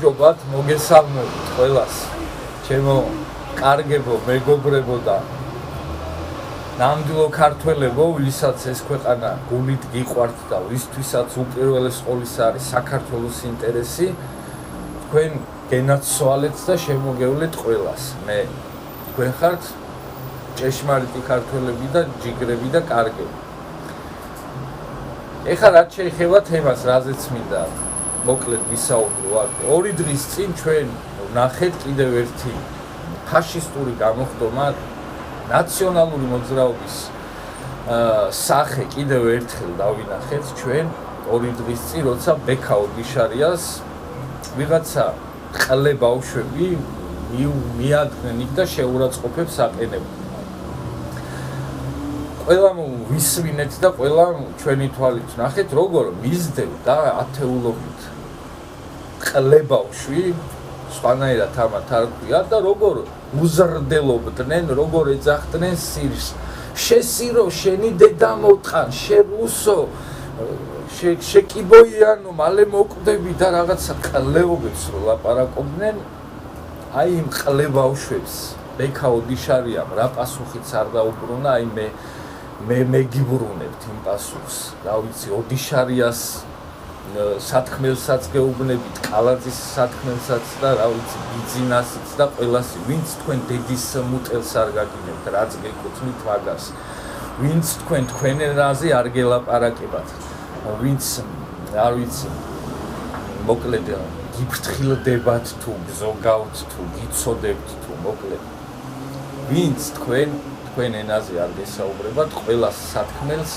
გამარჯობათ, მოგესალმებით ყველას. ჩემო კარგებო, მეგობრებო და ნამდვილო ქართველებო, ვისაც ეს ქვეყანა გულით გიყვართ და ვისთვისაც უპირველეს ყოვლისა არის საქართველოს ინტერესი, თქვენ გენაცვალეთ და შემოგევლეთ ყველას. მე თქვენ ხართ ჭეშმარიტი ქართველები და ჯიგრები და კარგები. ეხლა რაც შეეხება თემას, რაზეც მინდა მოკლედ ვისაუბრო, ორი დღის წინ ჩვენ ვნახეთ კიდევ ერთი ფაშისტური გამოხდომა, ნაციონალური მოძრაობის სახე კიდევ ერთხელ დავინახეთ ჩვენ ორი დღის წინ, როცა ბექა ოდიშარიას ვიღაცა ყლე ბავშვები მიადგნენ იქ და შეურაცხყოფებს აყენებდნენ. ყველა ვისმინეთ და ყველა ჩვენი თვალით ვნახეთ, როგორ მისდევდა ათეულობით ყლე ბავშვი, სხვანაირად ამათ არ ქვია და როგორ უზრდელობდნენ, როგორ ეძახდნენ სირს. შესირო, შენი დედა მოტყან, შერუსო, შეკიბოიანო, მალე მოკვდები და რაღაცა ყლეობებს რო ლაპარაკობდნენ. აი იმ ყლე ბავშვებს ბექა ოდიშარიამ რა პასუხიც არ დაუბრუნა, აი მე მეგიბრუნებთ იმ პასუხს. რა ვიცი, ოდიშარიას სათქმელსაც გეუბნებით, კალაძის სათქმელსაც და რა ვიცი, ბიძინასიც და ყველასი, ვინც თქვენ დედის მუტელს არ გაგინებთ, რაც გეკუთვნით მაგას, ვინც თქვენ ენაზე არ გელაპარაკებათ, ვინც არ ვიცი, მოკლედ გიფრთხილდებათ თუ გზოგავთ თუ გიცოდებთ თუ მოკლედ, ვინც თქვენ ენაზე არ გესაუბრებათ, ყველას სათქმელს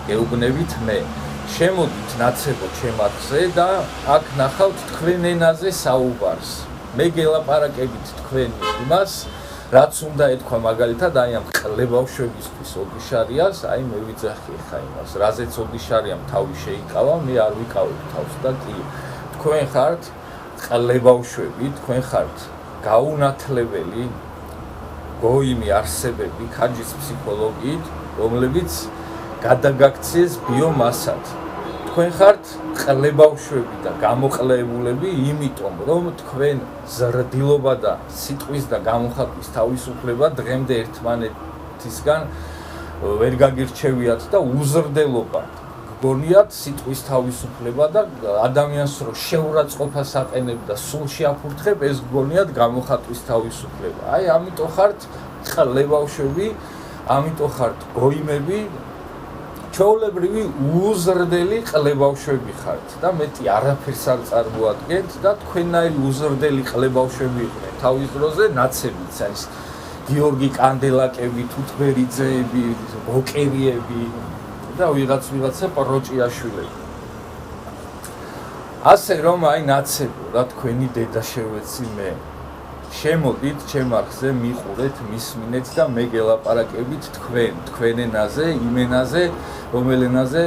გეუბნებით მე. შემოდით ნაცებო ჩემარხზე და აქ ნახავთ თქვენ ენაზე საუბარს. მე გელაპარაკებით თქვენ იმას, რაც უნდა ეთქვა მაგალითად აი ამ ყლე ბავშვებისთვის ოდიშარიას, აი მე ვიძახი ხა იმას, რაზეც ოდიშარიამ თავი შეიკავა, მე არ ვიკავებ თავს და კი თქვენ ხართ ყლე ბავშვები, თქვენ ხართ გაუნათლებელი გოიმი არსებები ქაჯის ფსიქოლოგიით, რომლებიც გადაგაქციეს ბიომასად. თქვენ ხართ ყლე ბავშვები და გამოყლეებულები, იმიტომ რომ თქვენ ზრდილობა და სიტყვის და გამოხატვის თავისუფლება დღემდე ერთმანეთისგან ვერ გაგირჩევიათ და უზრდელობა გგონიათ სიტყვის თავისუფლება და ადამიანს რო შეურაცხყოფას აყენებ და სულ შეაფურთხებ, ეს გგონიათ გამოხატვის თავისუფლება. აი ამიტომ ხართ ყლე ბავშვები, ამიტომ ხართ გოიმები, ჩვეულებრივი უზრდელი ყლე ბავშვები ხართ და მეტი არაფერს არ წარმოადგენთ და თქვენნაირი უზრდელი ყლე ბავშვები იყვნენ თავის დროზე ნაცებიც, აი გიორგი კანდელაკები, თუთბერიძეები, ბოკერიები და ვიღაცა პროჭიაშვილები. ასე რომ აი ნაცებო, რა თქვენი დედა შევეცი მე. შემოდით ჩემარხზე, მიყურეთ, მისმინეთ და მე გელაპარაკებით თქვენ ენაზე, იმ ენაზე, რომელ ენაზე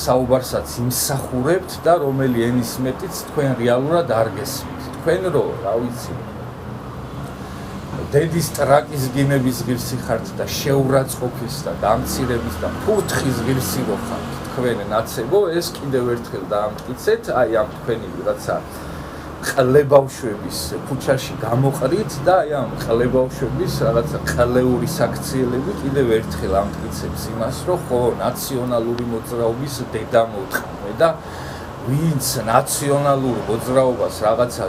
საუბარსაც იმსახურებთ და რომელი ენის მეტიც თქვენ რეალურად არ გესმით. თქვენ რო, რა ვიცი, დედის ტრაკის გინების ღირსი ხართ და შეურაცხყოფის და დამცირების და ფურთხის ღირსი რო ხართ თქვენ ნაცებო, ეს კიდევ ერთხელ დაამტკიცეთ, აი ამ თქვენი ვიღაცა ყლე ბავშვების ქუჩაში გამოყრით და აი ამ ყლე ბავშვების რაღაცა ყლეური საქციელები კიდევ ერთხელ ამტკიცებს იმას, რომ ხო ნაციონალური მოძრაობის დედა მოტყნე და ვინც ნაციონალურ მოძრაობას რაღაცა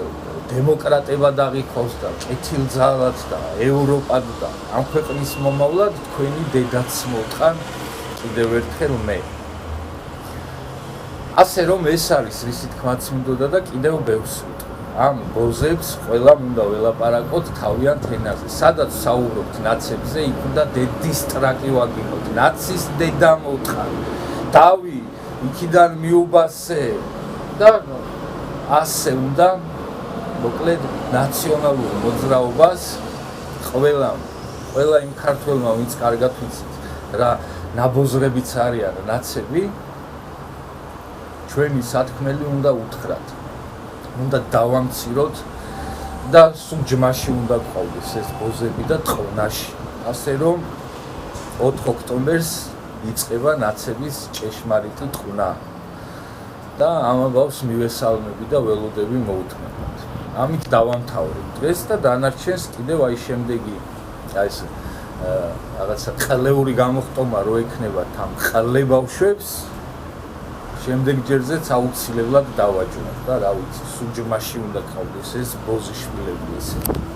დემოკრატებად აღიქვავს და კეთილძალად და ევროპად და ამ ქვეყნის მომავლად თქვენი დედაც მოტყან კიდევ ერთხელ მე. ასე რომ ეს არის რისი თქმაც მინდოდა და კიდევ ბევრს ამ ბოზებს ყველამ უნდა ველაპარაკოთ თავიანთ ენაზე. სადაც საუბრობთ ნაცებზე, იქ უნდა დედის ტრაკი ვაგინოთ, ნაცის დედა მოტყან, დავი იქიდან მიუბასე და ასე უნდა მოკლედ ნაციონალურ მოძრაობას ყველა იმ ქართველმა, ვინც კარგად ვიცით რა ნაბოზრებიც არიან ნაცები, ჩვენი სათქმელი უნდა უთხრათ, უნდა დავამციროთ და სულ ჯმაში უნდა გყავდეს ეს ბოზები და ტყვნაში. ასე რომ 4 ოქტომბერს იწყება ნაცების ჭეშმარიტი ტყვნა და ამ ამბავს მივესალმები და ველოდები მოუთმენთ. ამით დავამთავრებ დღეს და დანარჩენს კიდევ აი შემდეგი აი ეს რაღაცა ყლეული გამოხტომა რო ექნებათ ამ ყლე ბავშვებს შემდეგ ჯერზეც აუცილებლად დავაჯუნებ და რა ვიცი სუჯმაში უნდა ყავდეს ეს ბოზიშვილები ესე